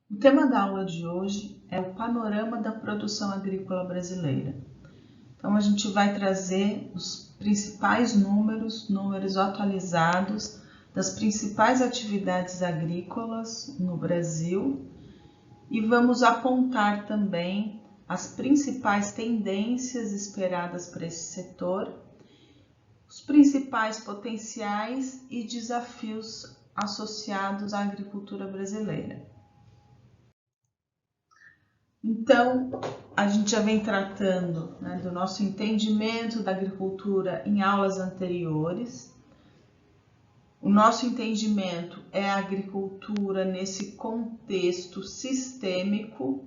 O tema da aula de hoje é o panorama da produção agrícola brasileira. Então, a gente vai trazer os principais números atualizados das principais atividades agrícolas no Brasil e vamos apontar também as principais tendências esperadas para esse setor, os principais potenciais e desafios associados à agricultura brasileira. Então, a gente já vem tratando do nosso entendimento da agricultura em aulas anteriores. O nosso entendimento é a agricultura nesse contexto sistêmico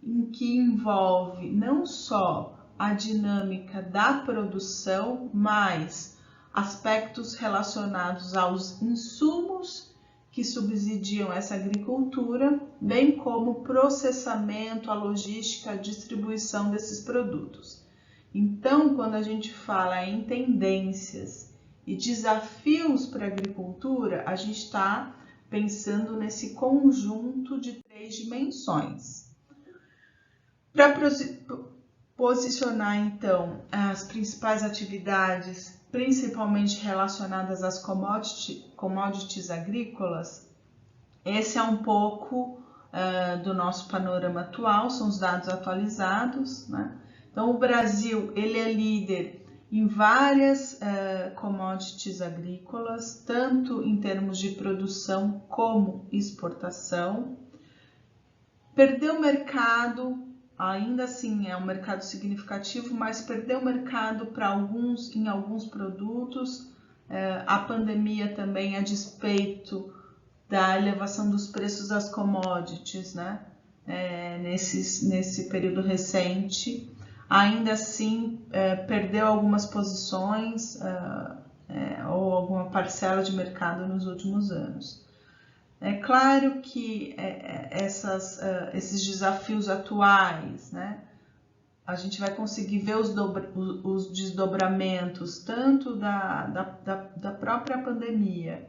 em que envolve não só a dinâmica da produção, mas aspectos relacionados aos insumos que subsidiam essa agricultura, bem como o processamento, a logística, a distribuição desses produtos. Então, quando a gente fala em tendências e desafios para a agricultura, a gente está pensando nesse conjunto de 3 dimensões. Para posicionar, então, as principais atividades, principalmente relacionadas às commodities agrícolas, esse é um pouco do nosso panorama atual, são os dados atualizados, né? Então, o Brasil ele é líder em várias commodities agrícolas, tanto em termos de produção como exportação. Perdeu mercado, ainda assim é um mercado significativo, mas perdeu mercado em alguns produtos. A pandemia também, a despeito da elevação dos preços das commodities, né? Nesse período recente, ainda assim perdeu algumas posições ou alguma parcela de mercado nos últimos anos. É claro que esses desafios atuais, né, a gente vai conseguir ver os desdobramentos tanto da própria pandemia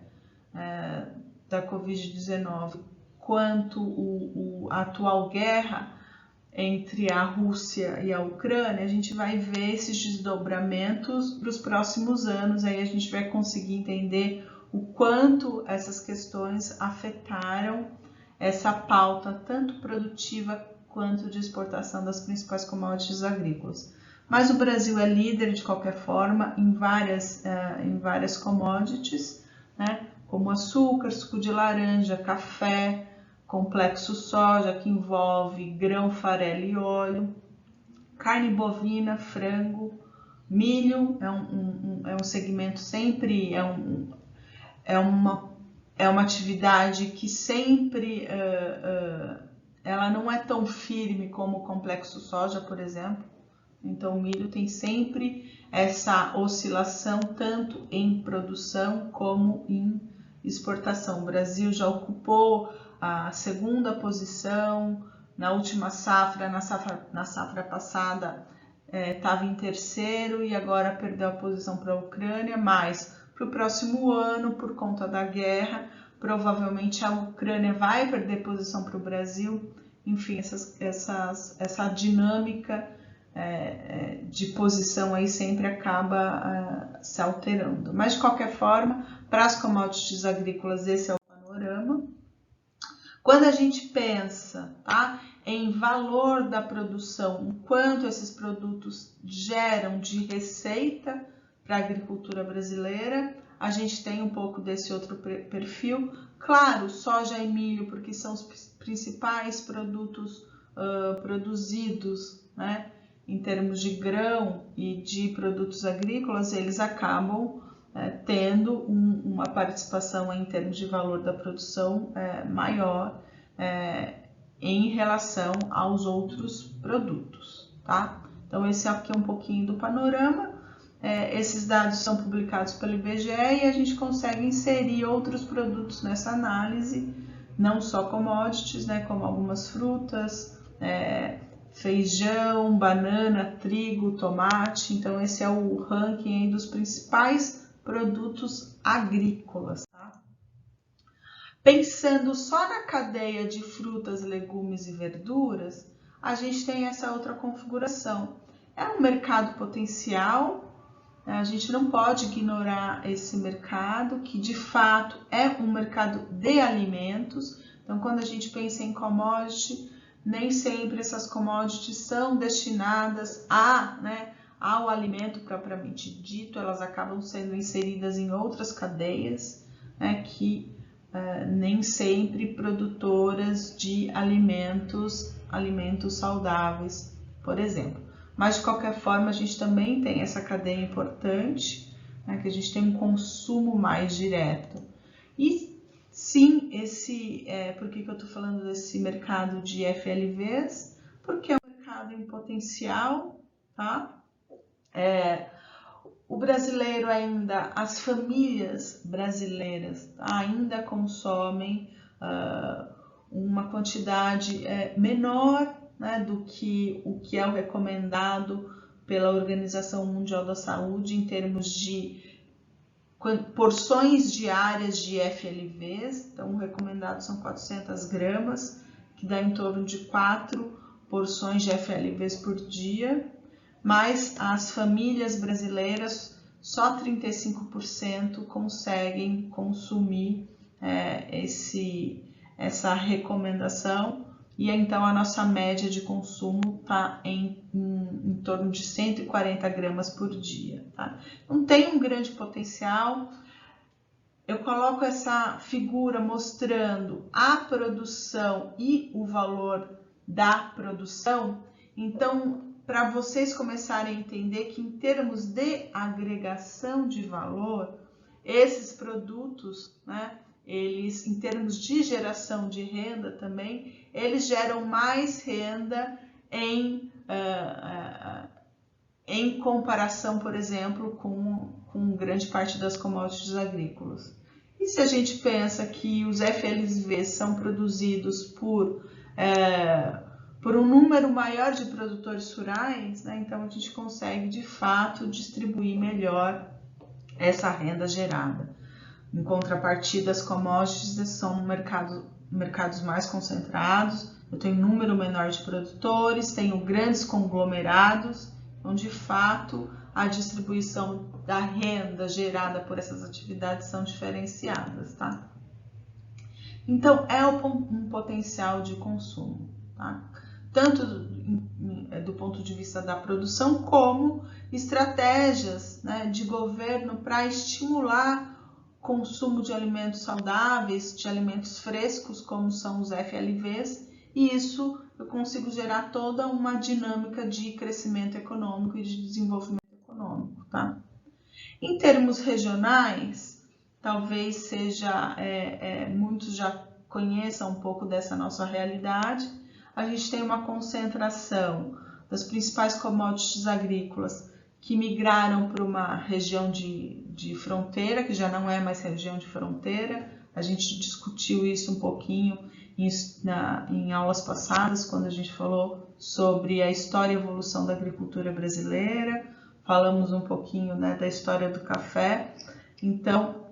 da Covid-19 quanto a atual guerra entre a Rússia e a Ucrânia. A gente vai ver esses desdobramentos para os próximos anos, aí a gente vai conseguir entender o quanto essas questões afetaram essa pauta tanto produtiva quanto de exportação das principais commodities agrícolas. Mas o Brasil é líder de qualquer forma em várias commodities, né, como açúcar, suco de laranja, café, complexo soja, que envolve grão, farelo e óleo, carne bovina, frango, milho, é um segmento sempre, é uma atividade que sempre ela não é tão firme como o complexo soja, por exemplo. Então, o milho tem sempre essa oscilação tanto em produção como em exportação. O Brasil já ocupou a segunda posição na última safra, na safra passada estava em terceiro e agora perdeu a posição para a Ucrânia, mas para o próximo ano, por conta da guerra, provavelmente a Ucrânia vai perder posição para o Brasil. Enfim, essa dinâmica de posição aí sempre acaba se alterando. Mas, de qualquer forma, para as commodities agrícolas, esse é o panorama. Quando a gente pensa em valor da produção, o quanto esses produtos geram de receita para a agricultura brasileira, a gente tem um pouco desse outro perfil. Claro, soja e milho, porque são os principais produtos produzidos, né, em termos de grão e de produtos agrícolas, eles acabam tendo uma participação em termos de valor da produção maior em relação aos outros produtos, tá? Então, esse aqui é um pouquinho do panorama. Esses dados são publicados pelo IBGE e a gente consegue inserir outros produtos nessa análise, não só commodities, né, como algumas frutas, feijão, banana, trigo, tomate. Então, esse é o ranking aí dos principais produtos agrícolas. Tá? Pensando só na cadeia de frutas, legumes e verduras, a gente tem essa outra configuração. É um mercado potencial, a gente não pode ignorar esse mercado, que de fato é um mercado de alimentos. Então, quando a gente pensa em commodity, nem sempre essas commodities são destinadas ao alimento propriamente dito, elas acabam sendo inseridas em outras cadeias, que nem sempre produtoras de alimentos saudáveis, por exemplo. Mas, de qualquer forma, a gente também tem essa cadeia importante, que a gente tem um consumo mais direto. E sim, por que eu estou falando desse mercado de FLVs? Porque é um mercado em potencial, tá? O brasileiro ainda, as famílias brasileiras ainda consomem uma quantidade menor, do que o que é o recomendado pela Organização Mundial da Saúde em termos de porções diárias de FLVs. Então, o recomendado são 400 gramas, que dá em torno de 4 porções de FLVs por dia. Mas as famílias brasileiras, só 35% conseguem consumir essa recomendação, e então a nossa média de consumo está em torno de 140 gramas por dia. Tá? Não tem um grande potencial. Eu coloco essa figura mostrando a produção e o valor da produção. Então, para vocês começarem a entender que em termos de agregação de valor, esses produtos, eles, em termos de geração de renda também, eles geram mais renda em comparação, por exemplo, com grande parte das commodities agrícolas. E se a gente pensa que os FLVs são produzidos por um número maior de produtores rurais, então a gente consegue de fato distribuir melhor essa renda gerada. Em contrapartida, as commodities são mercados mais concentrados, eu tenho um número menor de produtores, tenho grandes conglomerados, então de fato a distribuição da renda gerada por essas atividades são diferenciadas, tá? Então é um potencial de consumo, tá? Tanto do ponto de vista da produção, como estratégias de governo para estimular o consumo de alimentos saudáveis, de alimentos frescos, como são os FLVs, e isso eu consigo gerar toda uma dinâmica de crescimento econômico e de desenvolvimento econômico, tá? Em termos regionais, talvez seja, muitos já conheçam um pouco dessa nossa realidade. A gente tem uma concentração das principais commodities agrícolas que migraram para uma região de fronteira, que já não é mais região de fronteira. A gente discutiu isso um pouquinho em aulas passadas, quando a gente falou sobre a história e evolução da agricultura brasileira. Falamos um pouquinho da história do café. Então,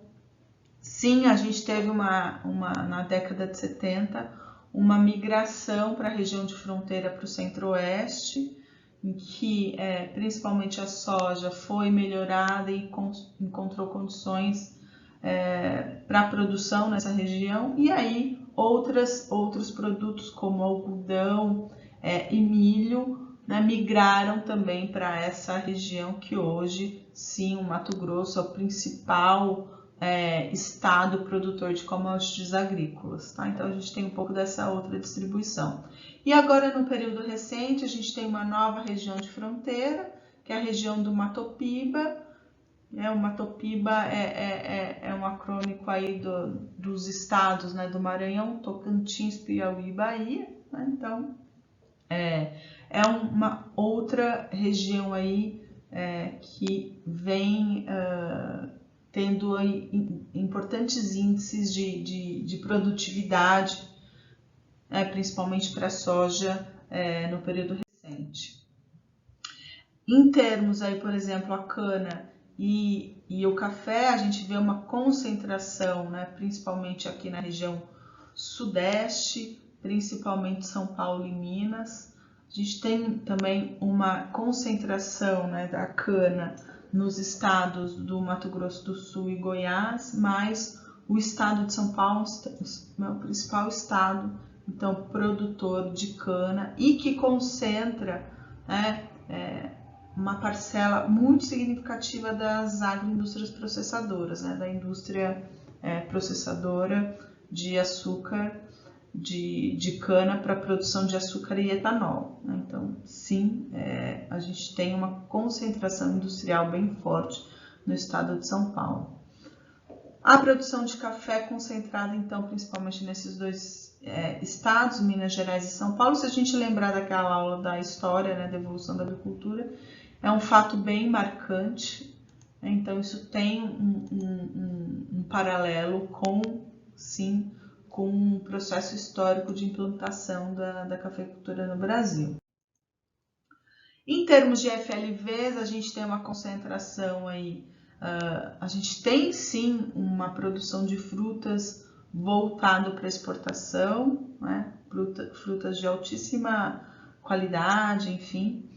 sim, a gente teve na década de 70, uma migração para a região de fronteira para o centro-oeste, em que principalmente a soja foi melhorada e encontrou condições para a produção nessa região, e aí outros produtos como algodão e milho migraram também para essa região, que hoje, sim, o Mato Grosso é o principal estado produtor de commodities agrícolas, tá? Então a gente tem um pouco dessa outra distribuição. E agora, no período recente, a gente tem uma nova região de fronteira, que é a região do Matopiba. O Matopiba é um acrônico aí dos estados, do Maranhão, Tocantins, Piauí e Bahia, Então é uma outra região aí que vem tendo importantes índices de produtividade, principalmente para a soja no período recente. Em termos aí, por exemplo, a cana, e o café, a gente vê uma concentração, né, principalmente aqui na região sudeste, principalmente São Paulo e Minas. A gente tem também uma concentração, né, da cana nos estados do Mato Grosso do Sul e Goiás, mas o estado de São Paulo é o principal estado, então, produtor de cana e que concentra, né, uma parcela muito significativa das agroindústrias processadoras, né, da indústria processadora de açúcar, de cana para produção de açúcar e etanol. Né? Então, sim, a gente tem uma concentração industrial bem forte no estado de São Paulo. A produção de café concentrada, então, principalmente nesses dois estados, Minas Gerais e São Paulo. Se a gente lembrar daquela aula da história, né, da evolução da agricultura, é um fato bem marcante. Né? Então, isso tem um paralelo com, sim, com um processo histórico de implantação da cafeicultura no Brasil. Em termos de FLVs, a gente tem uma concentração aí, a gente tem sim uma produção de frutas voltado para exportação, né? Frutas de altíssima qualidade, enfim,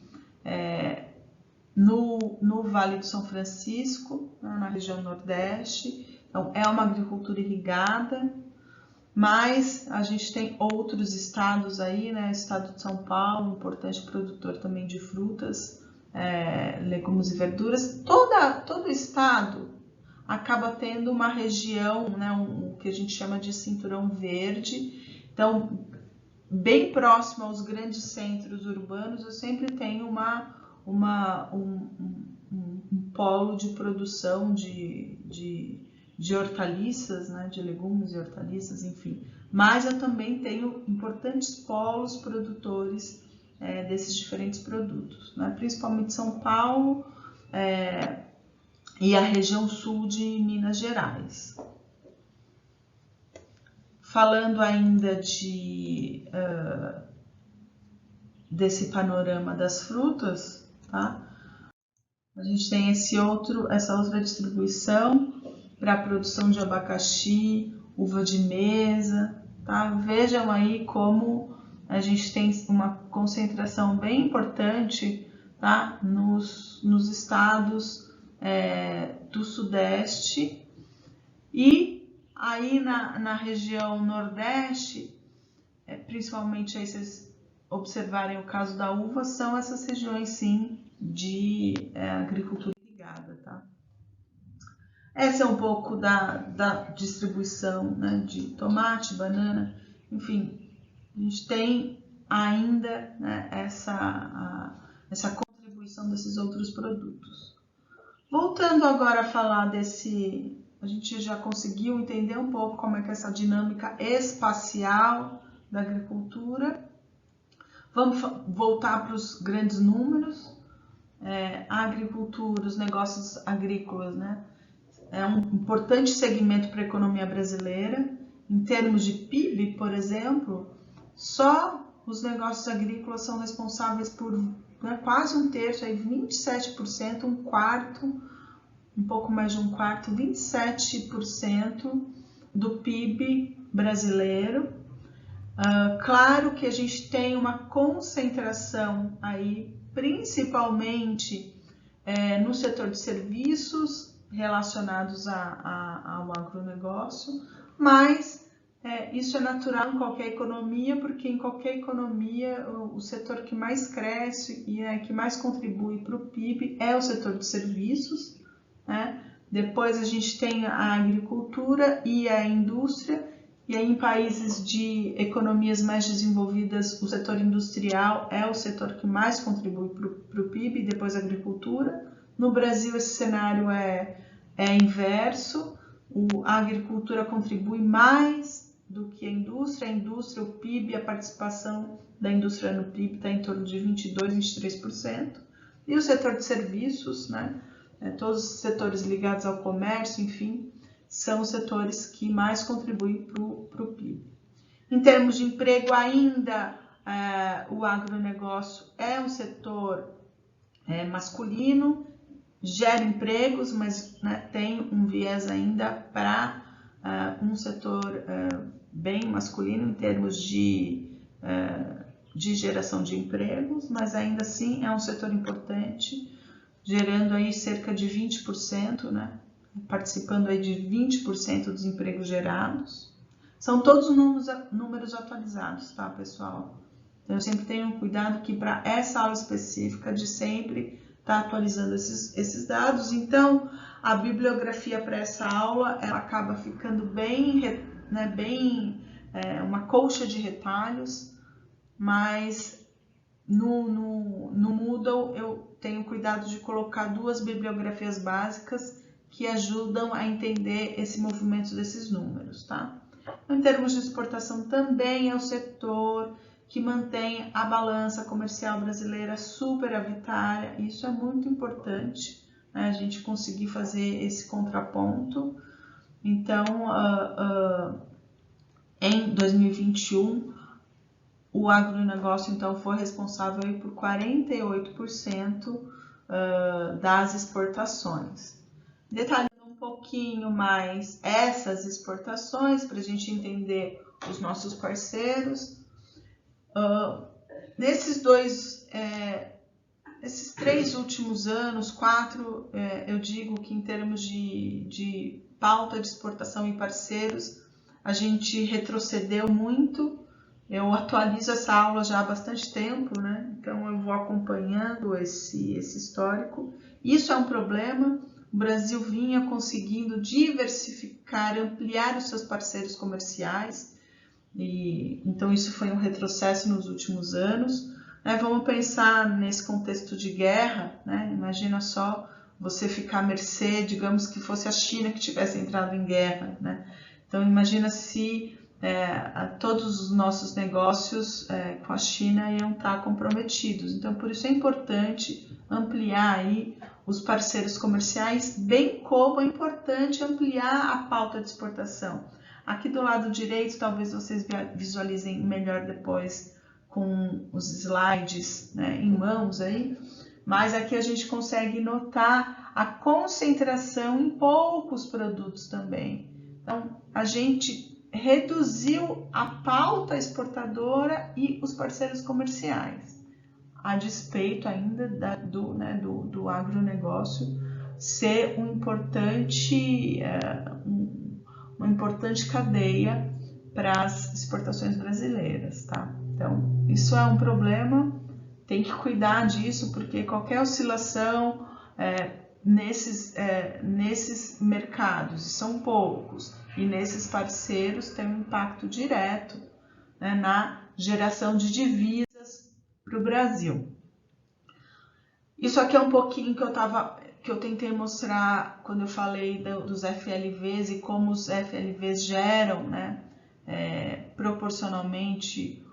no Vale do São Francisco, né? Na região Nordeste. Então, é uma agricultura irrigada, mas a gente tem outros estados aí, né? Estado de São Paulo, importante produtor também de frutas, legumes e verduras. Todo estado acaba tendo uma região, né? O que a gente chama de cinturão verde. Então, bem próximo aos grandes centros urbanos, eu sempre tenho um polo de produção de hortaliças, né, de legumes e hortaliças, enfim. Mas eu também tenho importantes polos produtores desses diferentes produtos, né, principalmente São Paulo e a região sul de Minas Gerais. Falando ainda desse panorama das frutas, tá? A gente tem essa outra distribuição para a produção de abacaxi, uva de mesa, tá? Vejam aí como a gente tem uma concentração bem importante, tá? Nos estados do Sudeste e aí na região Nordeste, principalmente aí vocês observarem o caso da uva, são essas regiões sim de agricultura irrigada, tá? Essa é um pouco da distribuição, né, de tomate, banana, enfim, a gente tem ainda, né, essa contribuição desses outros produtos. Voltando agora a falar a gente já conseguiu entender um pouco como é que é essa dinâmica espacial da agricultura. Vamos voltar para os grandes números. A agricultura, os negócios agrícolas, né? É um importante segmento para a economia brasileira. Em termos de PIB, por exemplo, só os negócios agrícolas são responsáveis por, né, quase um terço, aí 27%, um quarto, um pouco mais de um quarto, 27% do PIB brasileiro. Claro que a gente tem uma concentração aí, principalmente no setor de serviços relacionados ao agronegócio, mas isso é natural em qualquer economia, porque em qualquer economia o setor que mais cresce e que mais contribui para o PIB é o setor de serviços, né? Depois a gente tem a agricultura e a indústria, e aí em países de economias mais desenvolvidas o setor industrial é o setor que mais contribui para o PIB, e depois a agricultura. No Brasil esse cenário é inverso, a agricultura contribui mais do que a indústria, o PIB, a participação da indústria no PIB está em torno de 22%, 23%, e o setor de serviços, né, todos os setores ligados ao comércio, enfim, são os setores que mais contribuem para o PIB. Em termos de emprego, ainda o agronegócio é um setor masculino, gera empregos, mas, né, tem um viés ainda para um setor bem masculino em termos de geração de empregos, mas ainda assim é um setor importante, gerando aí cerca de 20%, né, participando aí de 20% dos empregos gerados. São todos números atualizados, tá, pessoal? Então, eu sempre tenho cuidado que para essa aula específica de sempre estar atualizando esses dados. Então, a bibliografia para essa aula ela acaba ficando bem, né, uma colcha de retalhos, mas no Moodle eu tenho cuidado de colocar 2 bibliografias básicas que ajudam a entender esse movimento desses números, tá? Em termos de exportação, também é o setor que mantém a balança comercial brasileira superavitária. Isso é muito importante, né, a gente conseguir fazer esse contraponto. Então, em 2021, o agronegócio então foi responsável aí por 48% das exportações. Detalhando um pouquinho mais essas exportações, para a gente entender os nossos parceiros, nesses 3 últimos anos, 4, eu digo que em termos de pauta de exportação e parceiros, a gente retrocedeu muito. Eu atualizo essa aula já há bastante tempo, né? Então eu vou acompanhando esse histórico. Isso é um problema. O Brasil vinha conseguindo diversificar, ampliar os seus parceiros comerciais, e então isso foi um retrocesso nos últimos anos. Vamos pensar nesse contexto de guerra, né? Imagina só você ficar à mercê, digamos que fosse a China que tivesse entrado em guerra, né? Então imagina se todos os nossos negócios com a China iam estar comprometidos. Então por isso é importante ampliar aí os parceiros comerciais, bem como é importante ampliar a pauta de exportação. Aqui do lado direito, talvez vocês visualizem melhor depois com os slides, né, em mãos aí, mas aqui a gente consegue notar a concentração em poucos produtos também. Então, a gente reduziu a pauta exportadora e os parceiros comerciais, a despeito ainda do agronegócio ser uma importante cadeia para as exportações brasileiras, tá? Então, isso é um problema, tem que cuidar disso, porque qualquer oscilação nesses mercados, e são poucos, e nesses parceiros tem um impacto direto, né, na geração de divisas para o Brasil. Isso aqui é um pouquinho que eu tentei mostrar quando eu falei dos FLVs e como os FLVs geram, né, proporcionalmente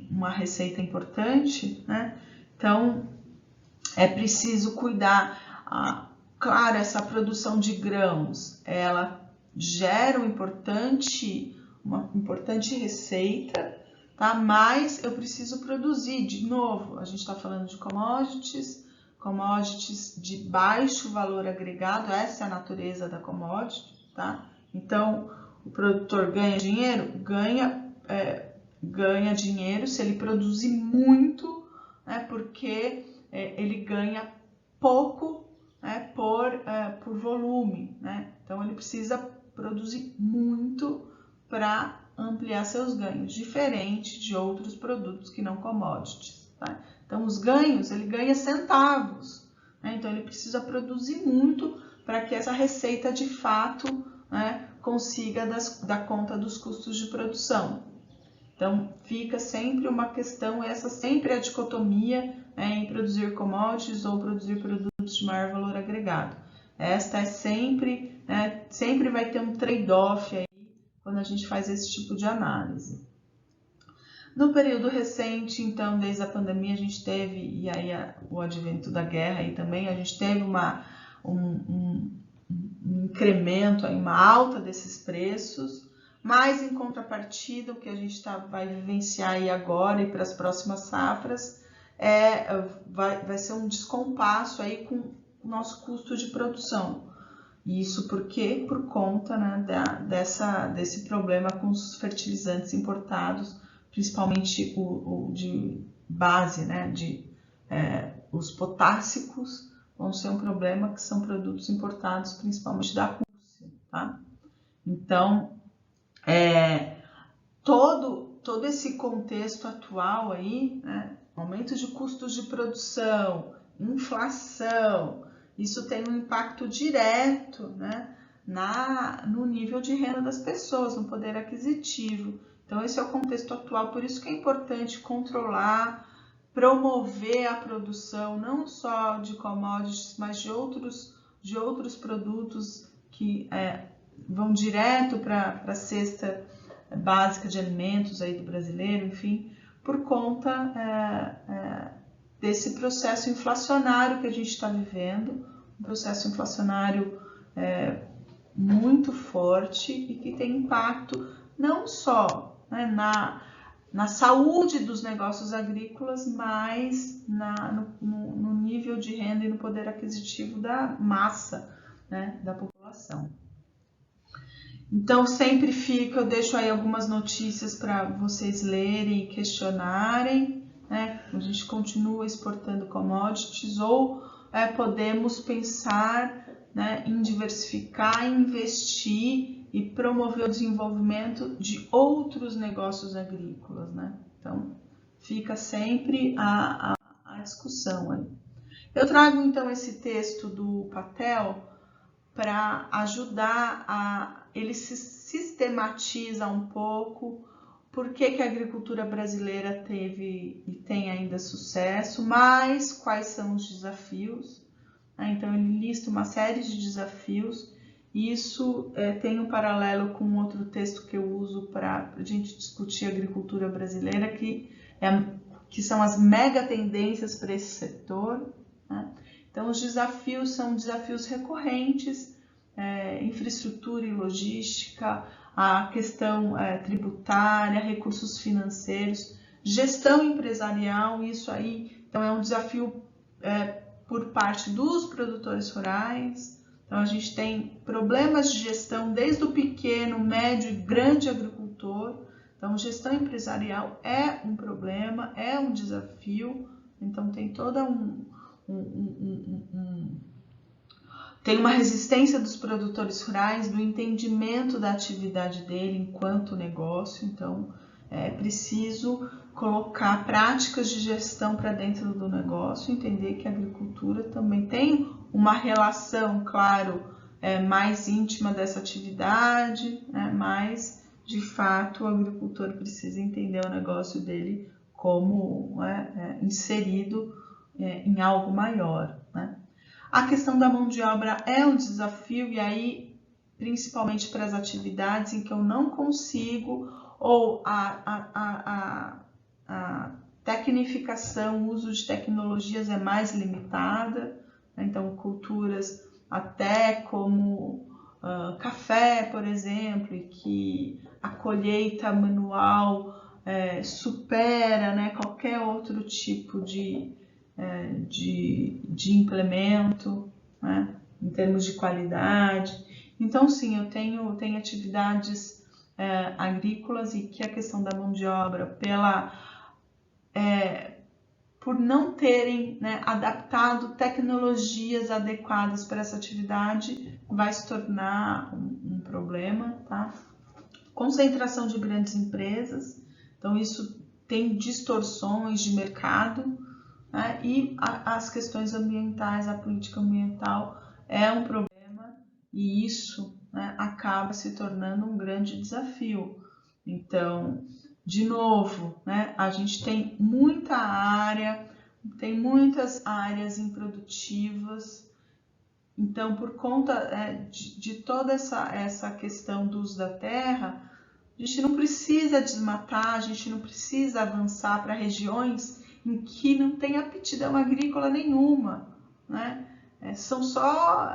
uma receita importante, né? Então é preciso cuidar. Claro, essa produção de grãos, ela gera uma importante receita, tá? Mas eu preciso produzir, de novo, a gente está falando de commodities de baixo valor agregado, essa é a natureza da commodity, tá? Então, o produtor ganha dinheiro? Ganha dinheiro se ele produzir muito, né? Porque ele ganha pouco, né, por volume, né? Então, ele precisa produzir muito para ampliar seus ganhos, diferente de outros produtos que não commodities, tá? Então, os ganhos, ele ganha centavos, né? Então, ele precisa produzir muito para que essa receita, de fato, né, consiga dar conta dos custos de produção. Então, fica sempre uma questão, essa sempre é a dicotomia, né, em produzir commodities ou produzir produtos de maior valor agregado. Esta é sempre, né, sempre vai ter um trade-off aí quando a gente faz esse tipo de análise. No período recente, então, desde a pandemia, a gente teve, e aí o advento da guerra aí também, a gente teve um incremento, aí, uma alta desses preços, mas em contrapartida, o que a gente vai vivenciar aí agora e para as próximas safras vai ser um descompasso aí com o nosso custo de produção. Isso porque por conta, né, desse problema com os fertilizantes importados, principalmente o de base, né, os potássicos vão ser um problema, que são produtos importados principalmente da Rússia, tá? Então, todo esse contexto atual aí, né, aumento de custos de produção, inflação, isso tem um impacto direto, né, no nível de renda das pessoas, no poder aquisitivo. Então, esse é o contexto atual, por isso que é importante controlar, promover a produção, não só de commodities, mas de outros produtos que vão direto para a cesta básica de alimentos aí do brasileiro, enfim, por conta desse processo inflacionário que a gente está vivendo, um processo inflacionário muito forte e que tem impacto não só, né, na saúde dos negócios agrícolas, mas no nível de renda e no poder aquisitivo da massa, né, da população. Então, sempre eu deixo aí algumas notícias para vocês lerem e questionarem, né? A gente continua exportando commodities ou podemos pensar, né, em diversificar, investir e promover o desenvolvimento de outros negócios agrícolas, né? Então, fica sempre a discussão aí. Eu trago, então, esse texto do Patel para ajudar ele se sistematiza um pouco por que a agricultura brasileira teve e tem ainda sucesso, mas quais são os desafios. Então, ele lista uma série de desafios, e isso tem um paralelo com outro texto que eu uso para a gente discutir a agricultura brasileira, que são as mega tendências para esse setor, né? Então, os desafios são desafios recorrentes, infraestrutura e logística, a questão tributária, recursos financeiros, gestão empresarial. Isso aí, então, é um desafio por parte dos produtores rurais. Então, a gente tem problemas de gestão desde o pequeno, médio e grande agricultor. Então, gestão empresarial é um problema, é um desafio. Então, tem toda tem uma resistência dos produtores rurais, do entendimento da atividade dele enquanto negócio. Então, é preciso colocar práticas de gestão para dentro do negócio, entender que a agricultura também tem uma relação, claro, mais íntima dessa atividade, né? Mas, de fato, o agricultor precisa entender o negócio dele como inserido em algo maior, né? A questão da mão de obra é um desafio, e aí, principalmente para as atividades em que eu não consigo, ou a tecnificação, o uso de tecnologias é mais limitada, né? Então, culturas até como café, por exemplo, e que a colheita manual supera, né, qualquer outro tipo de implemento, né, em termos de qualidade. Então, sim, eu tenho atividades agrícolas e que a questão da mão de obra, por não terem, né, adaptado tecnologias adequadas para essa atividade, vai se tornar um problema, tá? Concentração de grandes empresas, então isso tem distorções de mercado, né? E as questões ambientais, a política ambiental é um problema, e isso, né, acaba se tornando um grande desafio. Então, de novo, né, a gente tem muita área, tem muitas áreas improdutivas. Então, por conta de toda essa questão do uso da terra, a gente não precisa desmatar, a gente não precisa avançar para regiões em que não tem aptidão agrícola nenhuma, né? São só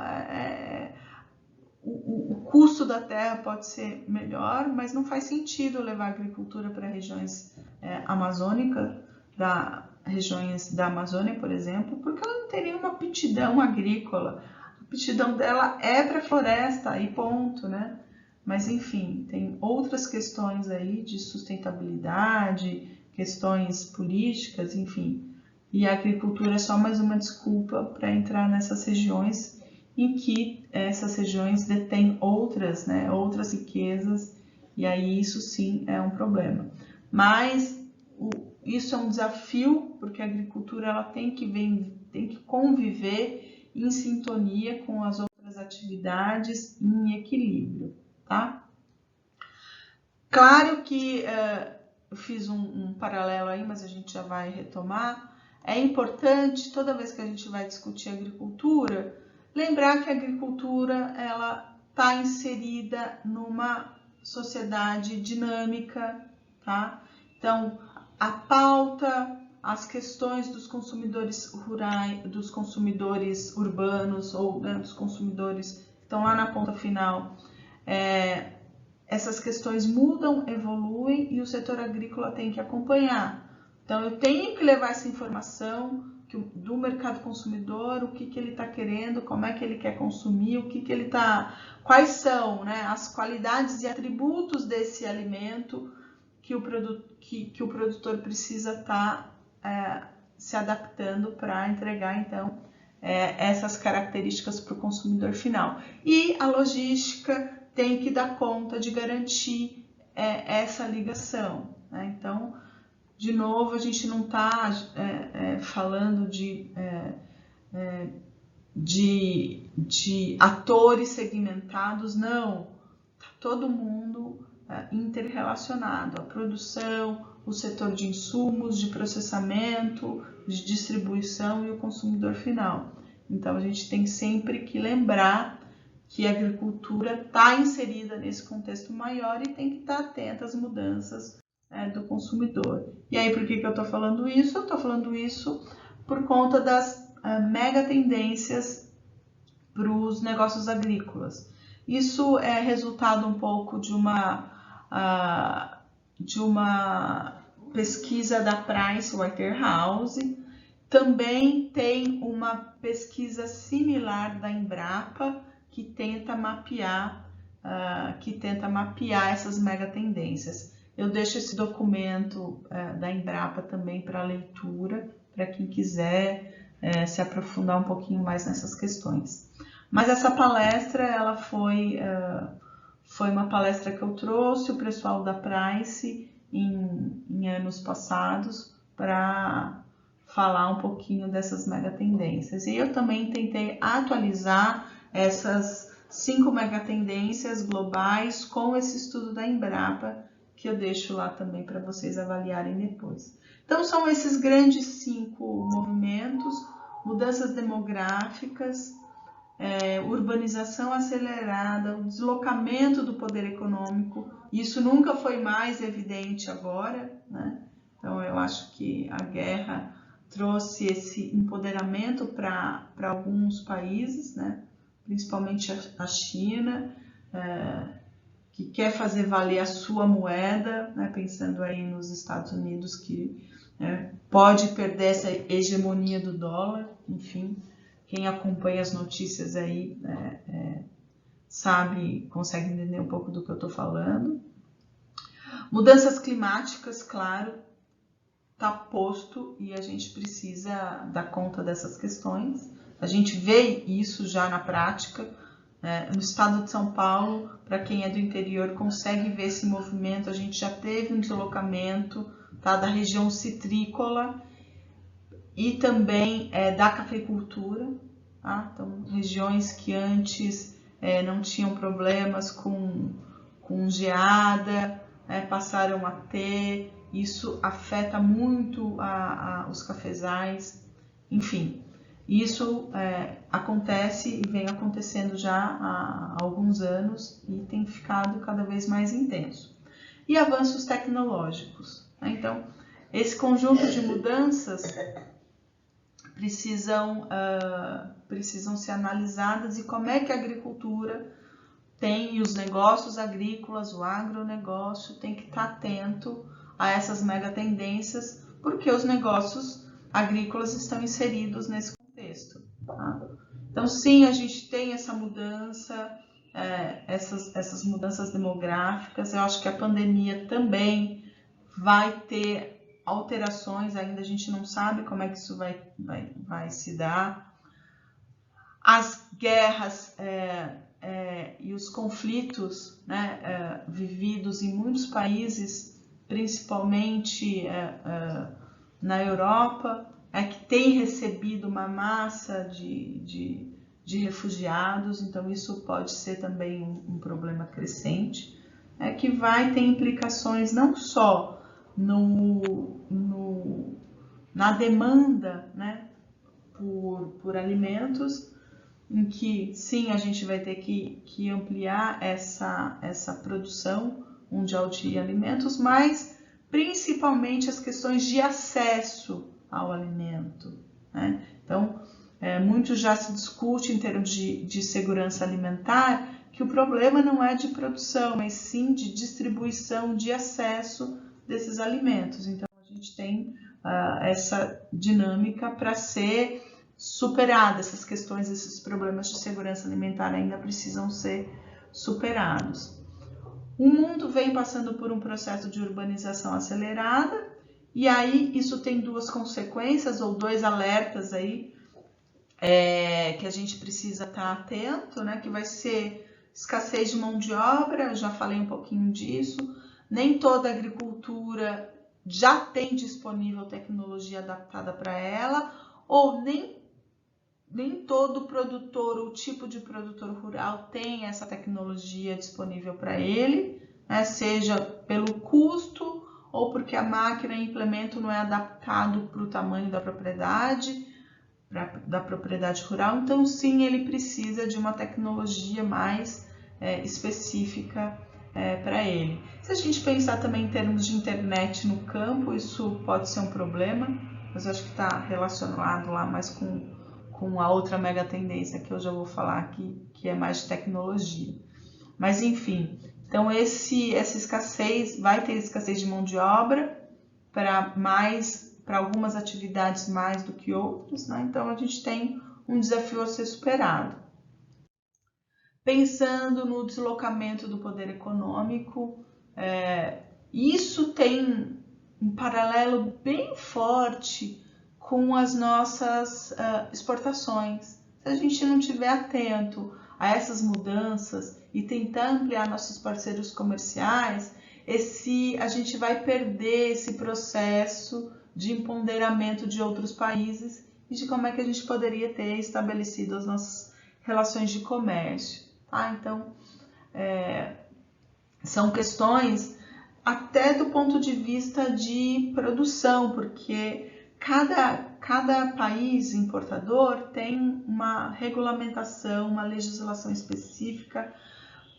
o custo da terra pode ser melhor, mas não faz sentido levar a agricultura para regiões amazônicas regiões da Amazônia, por exemplo, porque ela não tem nenhuma aptidão agrícola. A aptidão dela é para floresta e ponto, né? Mas enfim, tem outras questões aí de sustentabilidade, questões políticas, enfim. E a agricultura é só mais uma desculpa para entrar nessas regiões em que essas regiões detêm outras, né, outras riquezas, e aí isso sim é um problema. Mas isso é um desafio, porque a agricultura ela tem que conviver em sintonia com as outras atividades em equilíbrio, tá? Claro que eu fiz um paralelo aí, mas a gente já vai retomar. É importante, toda vez que a gente vai discutir agricultura, lembrar que a agricultura ela está inserida numa sociedade dinâmica, tá? Então, a pauta, as questões dos consumidores rurais, dos consumidores urbanos ou, né, dos consumidores que estão lá na ponta final, essas questões mudam, evoluem e o setor agrícola tem que acompanhar. Então, eu tenho que levar essa informação do mercado consumidor, o que ele está querendo, como é que ele quer consumir, o que ele está, quais são, né, as qualidades e atributos desse alimento que o produtor precisa estar se adaptando para entregar, então, essas características para o consumidor final. E a logística tem que dar conta de garantir essa ligação, né? Então, de novo, a gente não está falando de atores segmentados, não. Tá todo mundo interrelacionado, a produção, o setor de insumos, de processamento, de distribuição e o consumidor final. Então, a gente tem sempre que lembrar que a agricultura está inserida nesse contexto maior e tem que estar atenta às mudanças do consumidor. E aí, por que eu estou falando isso? Eu estou falando isso por conta das mega tendências para os negócios agrícolas. Isso é resultado um pouco de uma pesquisa da Pricewaterhouse. Também tem uma pesquisa similar da Embrapa que tenta mapear essas mega tendências. Eu deixo esse documento da Embrapa também para leitura, para quem quiser se aprofundar um pouquinho mais nessas questões. Mas essa palestra, ela foi uma palestra que eu trouxe o pessoal da Price em anos passados para falar um pouquinho dessas mega tendências. E eu também tentei atualizar essas 5 mega tendências globais com esse estudo da Embrapa, que eu deixo lá também para vocês avaliarem depois. Então, são esses grandes 5 movimentos: mudanças demográficas, urbanização acelerada, o deslocamento do poder econômico. Isso nunca foi mais evidente agora, né? Então, eu acho que a guerra trouxe esse empoderamento para alguns países, né? Principalmente a China, que quer fazer valer a sua moeda, né? Pensando aí nos Estados Unidos, que pode perder essa hegemonia do dólar. Enfim, quem acompanha as notícias aí consegue entender um pouco do que eu estou falando. Mudanças climáticas, claro, está posto e a gente precisa dar conta dessas questões. A gente vê isso já na prática. No estado de São Paulo, para quem é do interior, consegue ver esse movimento. A gente já teve um deslocamento, tá, da região citrícola e também da cafeicultura. Tá? Então, regiões que antes não tinham problemas com geada, passaram a ter. Isso afeta muito os cafezais, enfim. Isso acontece e vem acontecendo já há alguns anos e tem ficado cada vez mais intenso. E avanços tecnológicos, né? Então, esse conjunto de mudanças precisam ser analisadas, e como é que a agricultura e os negócios agrícolas, o agronegócio, tem que estar atento a essas mega tendências, porque os negócios agrícolas estão inseridos nesse contexto. Tá? Então, sim, a gente tem essa mudança, essas mudanças demográficas. Eu acho que a pandemia também vai ter alterações, ainda a gente não sabe como é que isso vai se dar. As guerras e os conflitos, né, vividos em muitos países, principalmente na Europa, que tem recebido uma massa de refugiados, então isso pode ser também um problema crescente, que vai ter implicações não só na demanda, né, por alimentos, em que sim, a gente vai ter que ampliar essa produção mundial de alimentos, mas principalmente as questões de acesso ao alimento, né? Então, muito já se discute em termos de segurança alimentar que o problema não é de produção, mas sim de distribuição, de acesso desses alimentos. Então, a gente tem essa dinâmica para ser superada, essas questões, esses problemas de segurança alimentar ainda precisam ser superados. O mundo vem passando por um processo de urbanização acelerada, e aí isso tem duas consequências, ou dois alertas aí, que a gente precisa estar atento, né? Que vai ser escassez de mão de obra, eu já falei um pouquinho disso, nem toda agricultura já tem disponível tecnologia adaptada para ela, ou nem todo produtor ou tipo de produtor rural tem essa tecnologia disponível para ele, né? Seja pelo custo ou porque a máquina e implemento não é adaptado para o tamanho da propriedade rural. Então, sim, ele precisa de uma tecnologia mais específica para ele. Se a gente pensar também em termos de internet no campo, isso pode ser um problema, mas eu acho que está relacionado lá mais com a outra mega tendência que eu já vou falar aqui, que é mais de tecnologia. Mas enfim, então essa escassez, vai ter escassez de mão de obra para algumas atividades mais do que outras, né? Então a gente tem um desafio a ser superado. Pensando no deslocamento do poder econômico, isso tem um paralelo bem forte com as nossas exportações. Se a gente não estiver atento a essas mudanças e tentar ampliar nossos parceiros comerciais, a gente vai perder esse processo de empoderamento de outros países e de como é que a gente poderia ter estabelecido as nossas relações de comércio. Tá? Então, são questões até do ponto de vista de produção, porque cada país importador tem uma regulamentação, uma legislação específica,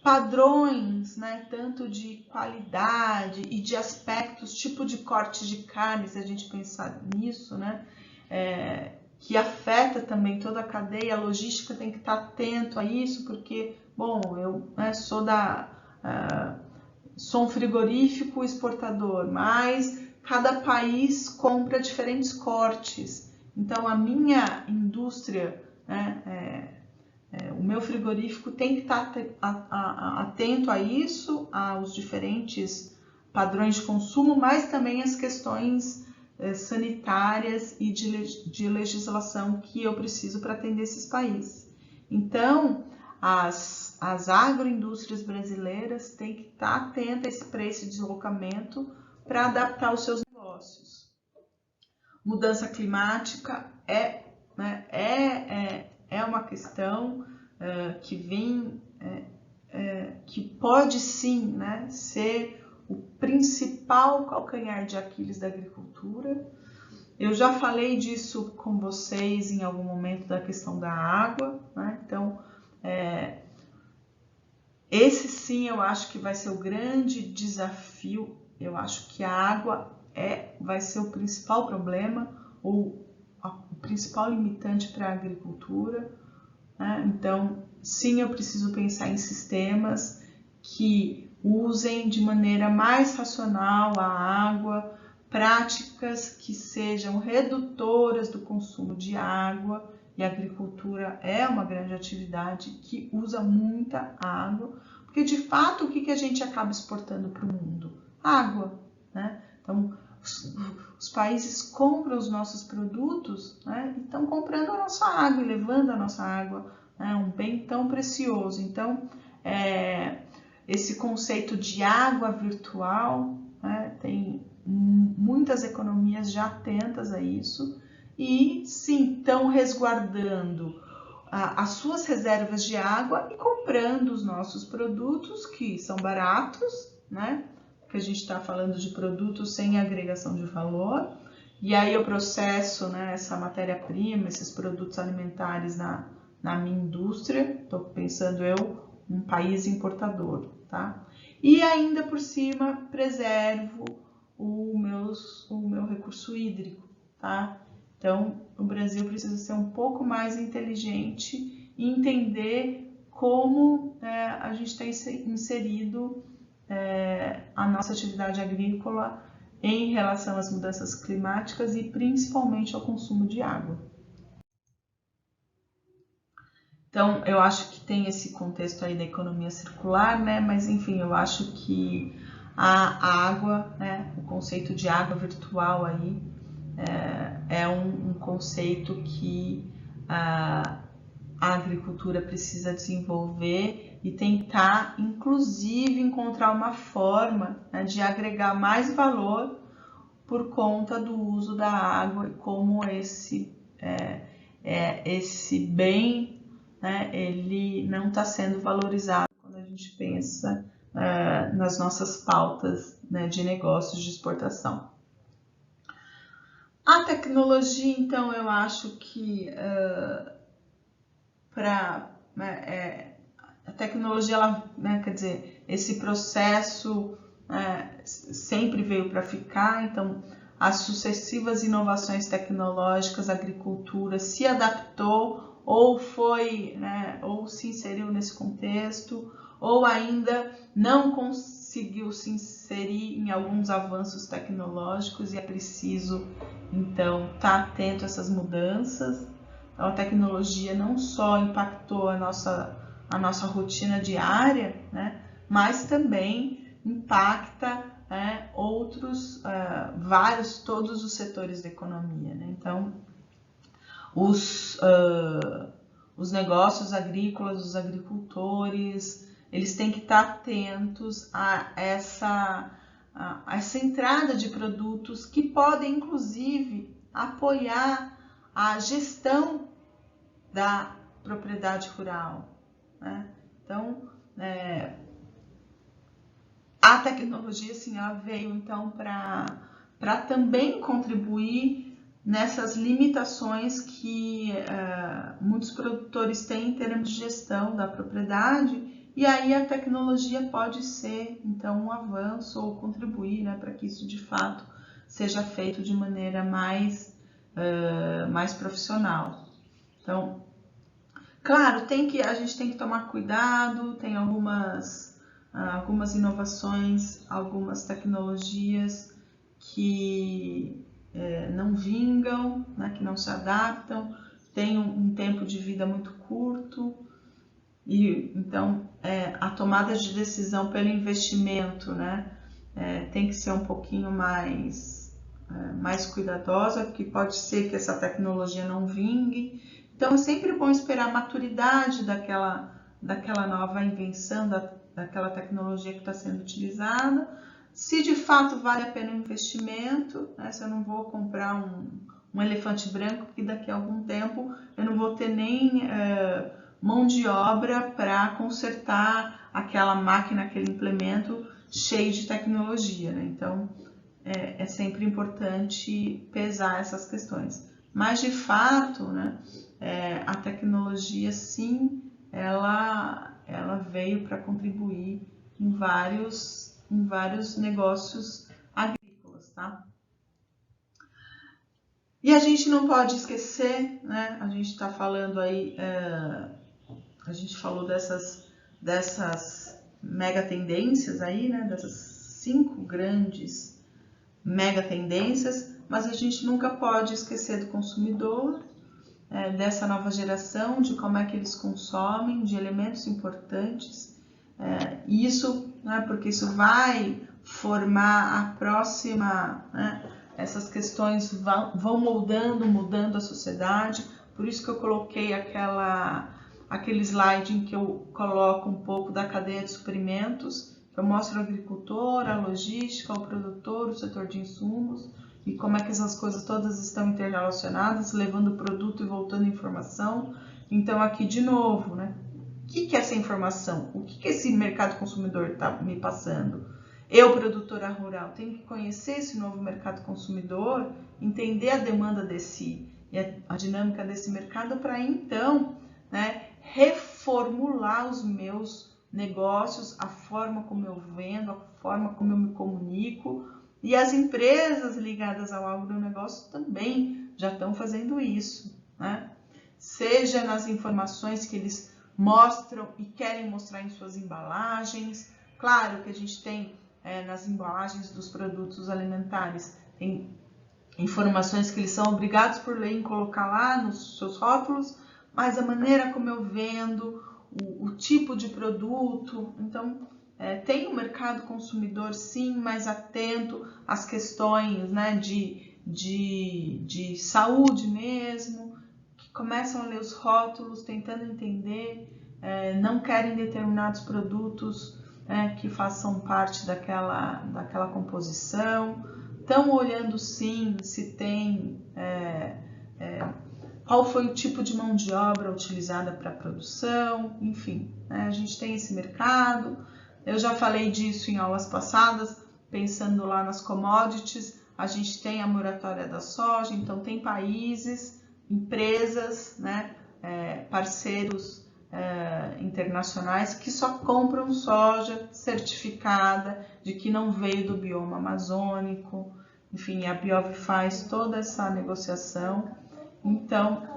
padrões, né, tanto de qualidade e de aspectos, tipo de corte de carne, se a gente pensar nisso, né, que afeta também toda a cadeia, a logística tem que estar atento a isso, porque, bom, eu sou um frigorífico exportador, mas cada país compra diferentes cortes. Então, a minha indústria, o meu frigorífico tem que estar atento a isso, aos diferentes padrões de consumo, mas também as questões sanitárias e de legislação que eu preciso para atender esses países. Então, as agroindústrias brasileiras têm que estar atentas para esse deslocamento para adaptar os seus negócios. Mudança climática é uma questão que vem, que pode sim, né, ser o principal calcanhar de Aquiles da agricultura. Eu já falei disso com vocês em algum momento da questão da água, né? Então, esse sim eu acho que vai ser o grande desafio. Eu acho que a água vai ser o principal problema, ou o principal limitante para a agricultura, né? Então, sim, eu preciso pensar em sistemas que usem de maneira mais racional a água práticas que sejam redutoras do consumo de água, e a agricultura é uma grande atividade que usa muita água, porque de fato o que a gente acaba exportando para o mundo? Água, né? Então, os países compram os nossos produtos, né, e estão comprando a nossa água e levando a nossa água, né, um bem tão precioso. Então, esse conceito de água virtual, né, tem muitas economias já atentas a isso e sim estão resguardando as suas reservas de água e comprando os nossos produtos que são baratos, né? Que a gente está falando de produtos sem agregação de valor, e aí eu processo, né, essa matéria-prima, esses produtos alimentares na minha indústria, estou pensando eu, um país importador, tá? E ainda por cima preservo o meu recurso hídrico, tá? Então o Brasil precisa ser um pouco mais inteligente e entender como a gente está inserido a nossa atividade agrícola em relação às mudanças climáticas e principalmente ao consumo de água. Então, eu acho que tem esse contexto aí da economia circular, né? Mas enfim, eu acho que a água, né? O conceito de água virtual aí é um conceito que a agricultura precisa desenvolver e tentar, inclusive, encontrar uma forma, né, de agregar mais valor por conta do uso da água e como esse bem, né, ele não está sendo valorizado quando a gente pensa nas nossas pautas, né, de negócios de exportação. A tecnologia, então, eu acho que a tecnologia, ela, né, quer dizer, esse processo sempre veio para ficar, então as sucessivas inovações tecnológicas, a agricultura se adaptou ou foi, né, ou se inseriu nesse contexto, ou ainda não conseguiu se inserir em alguns avanços tecnológicos e é preciso, então, estar atento a essas mudanças. Então, a tecnologia não só impactou a nossa rotina diária, né, mas também impacta todos os setores da economia, né? Então, os negócios agrícolas, os agricultores, eles têm que estar atentos a essa entrada de produtos que podem, inclusive, apoiar a gestão da propriedade rural, né? Então, a tecnologia, sim, ela veio então para também contribuir nessas limitações que muitos produtores têm em termos de gestão da propriedade, e aí a tecnologia pode ser então um avanço ou contribuir, né, para que isso de fato seja feito de maneira mais profissional. Então, claro, a gente tem que tomar cuidado, tem algumas inovações, algumas tecnologias que não vingam, né, que não se adaptam, tem um tempo de vida muito curto, e então a tomada de decisão pelo investimento, né, tem que ser um pouquinho mais cuidadosa, porque pode ser que essa tecnologia não vingue. Então é sempre bom esperar a maturidade daquela nova invenção, daquela tecnologia que está sendo utilizada, se de fato vale a pena o investimento, né? Se eu não vou comprar um elefante branco, porque daqui a algum tempo eu não vou ter nem mão de obra para consertar aquela máquina, aquele implemento cheio de tecnologia, né? Então é sempre importante pesar essas questões. Mas de fato, né, a tecnologia, sim, ela veio para contribuir em vários negócios agrícolas, tá? E a gente não pode esquecer, né? A gente está falando aí, a gente falou dessas mega tendências aí, né? Dessas 5 grandes mega tendências, mas a gente nunca pode esquecer do consumidor, dessa nova geração, de como é que eles consomem, de elementos importantes. Isso, né, porque isso vai formar a próxima, né, essas questões vão mudando a sociedade. Por isso que eu coloquei aquele slide em que eu coloco um pouco da cadeia de suprimentos, eu mostro o agricultor, a logística, o produtor, o setor de insumos, e como é que essas coisas todas estão interrelacionadas, levando o produto e voltando informação. Então aqui de novo, né? O que é essa informação? O que esse mercado consumidor está me passando? Eu, produtora rural, tenho que conhecer esse novo mercado consumidor, entender a demanda e a dinâmica desse mercado para então, né, reformular os meus negócios, a forma como eu vendo, a forma como eu me comunico. E as empresas ligadas ao agronegócio também já estão fazendo isso, né? Seja nas informações que eles mostram e querem mostrar em suas embalagens. Claro que a gente tem nas embalagens dos produtos alimentares, tem informações que eles são obrigados por lei em colocar lá nos seus rótulos, mas a maneira como eu vendo, o tipo de produto, então tem um mercado consumidor sim, mais atento às questões, né, de saúde mesmo, que começam a ler os rótulos, tentando entender, não querem determinados produtos que façam parte daquela composição, estão olhando sim se tem qual foi o tipo de mão de obra utilizada para a produção, enfim, né, a gente tem esse mercado. Eu já falei disso em aulas passadas, pensando lá nas commodities, a gente tem a moratória da soja, então tem países, empresas, né, parceiros internacionais que só compram soja certificada de que não veio do bioma amazônico. Enfim, a Biov faz toda essa negociação. Então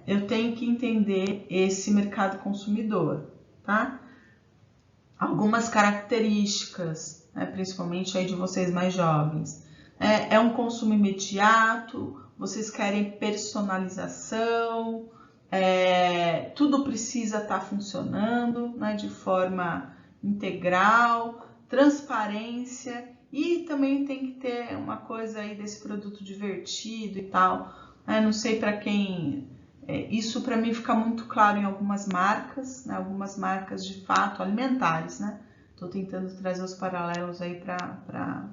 eu tenho que entender esse mercado consumidor, tá? Algumas características, né, principalmente aí de vocês mais jovens. É um consumo imediato, vocês querem personalização, tudo precisa estar funcionando, né, de forma integral, transparência, e também tem que ter uma coisa aí desse produto divertido e tal. Não sei para quem... isso para mim fica muito claro em algumas marcas, né, algumas marcas de fato alimentares, né? Estou tentando trazer os paralelos aí para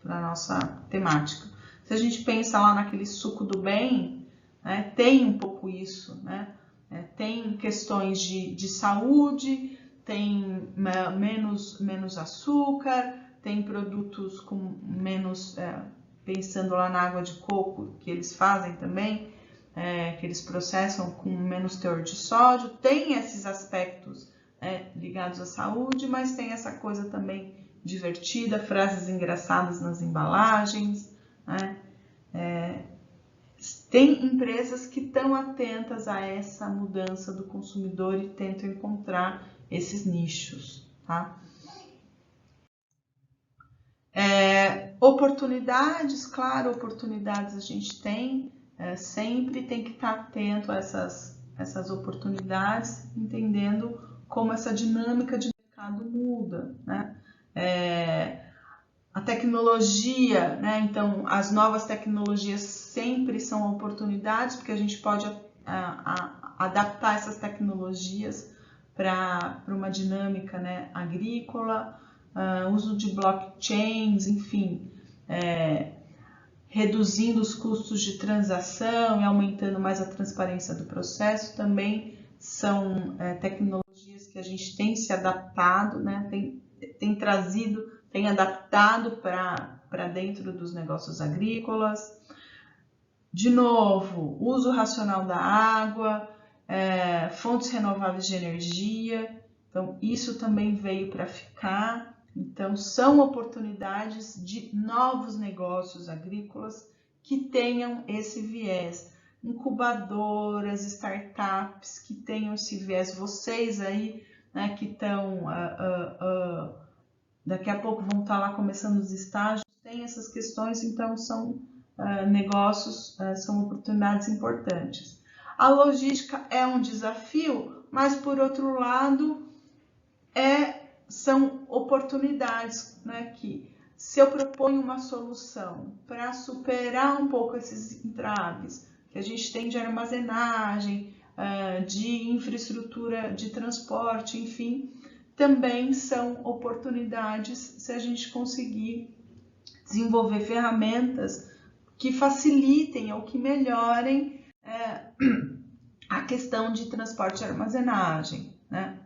a nossa temática. Se a gente pensa lá naquele suco do bem, né, tem um pouco isso, né? Tem questões de saúde, tem menos açúcar, tem produtos com menos, pensando lá na água de coco que eles fazem também, que eles processam com menos teor de sódio, tem esses aspectos ligados à saúde, mas tem essa coisa também divertida, frases engraçadas nas embalagens, né? Tem empresas que estão atentas a essa mudança do consumidor e tentam encontrar esses nichos, tá? Oportunidades, claro, oportunidades a gente tem, sempre tem que estar atento a essas oportunidades, entendendo como essa dinâmica de mercado muda, né? A tecnologia, né? Então as novas tecnologias sempre são oportunidades, porque a gente pode adaptar essas tecnologias para uma dinâmica, né, agrícola, uso de blockchains, enfim, reduzindo os custos de transação e aumentando mais a transparência do processo, também são tecnologias que a gente tem se adaptado, né, tem adaptado para dentro dos negócios agrícolas. De novo, uso racional da água, fontes renováveis de energia, então isso também veio para ficar. Então são oportunidades de novos negócios agrícolas que tenham esse viés, incubadoras, startups que tenham esse viés. Vocês aí, né, que estão daqui a pouco vão estar lá começando os estágios, tem essas questões, então são negócios, são oportunidades importantes. A logística é um desafio, mas por outro lado são oportunidades, né, que se eu proponho uma solução para superar um pouco esses entraves que a gente tem de armazenagem, de infraestrutura de transporte, enfim, também são oportunidades se a gente conseguir desenvolver ferramentas que facilitem ou que melhorem a questão de transporte e armazenagem, né?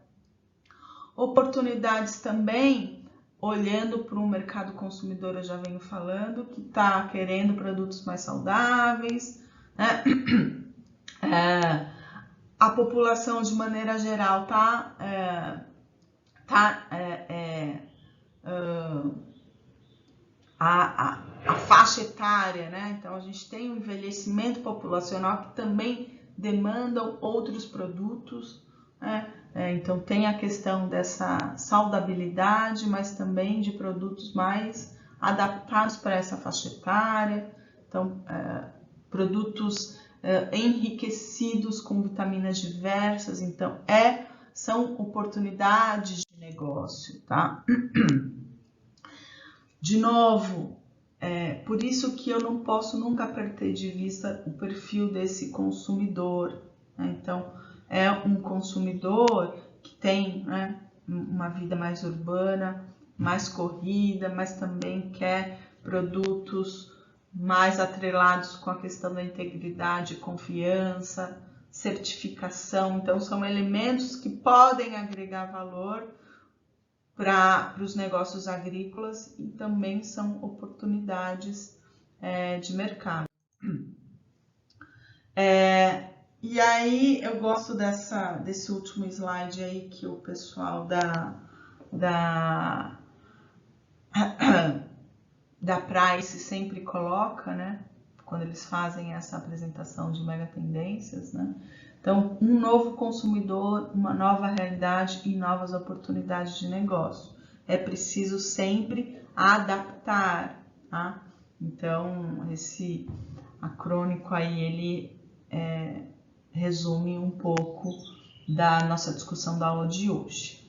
Oportunidades também, olhando para o mercado consumidor, eu já venho falando, que está querendo produtos mais saudáveis, né? A população, de maneira geral, a faixa etária, né? Então a gente tem um envelhecimento populacional que também demandam outros produtos, né? Então tem a questão dessa saudabilidade, mas também de produtos mais adaptados para essa faixa etária. Então produtos enriquecidos com vitaminas diversas. Então são oportunidades de negócio, tá? De novo, por isso que eu não posso nunca perder de vista o perfil desse consumidor, né? Então, é um consumidor que tem, né, uma vida mais urbana, mais corrida, mas também quer produtos mais atrelados com a questão da integridade, confiança, certificação. Então, são elementos que podem agregar valor para os negócios agrícolas e também são oportunidades de mercado. E aí eu gosto desse último slide aí que o pessoal da Price sempre coloca, né? Quando eles fazem essa apresentação de mega tendências, né? Então, um novo consumidor, uma nova realidade e novas oportunidades de negócio. É preciso sempre adaptar, tá? Então, esse acrônico aí, ele resume um pouco da nossa discussão da aula de hoje.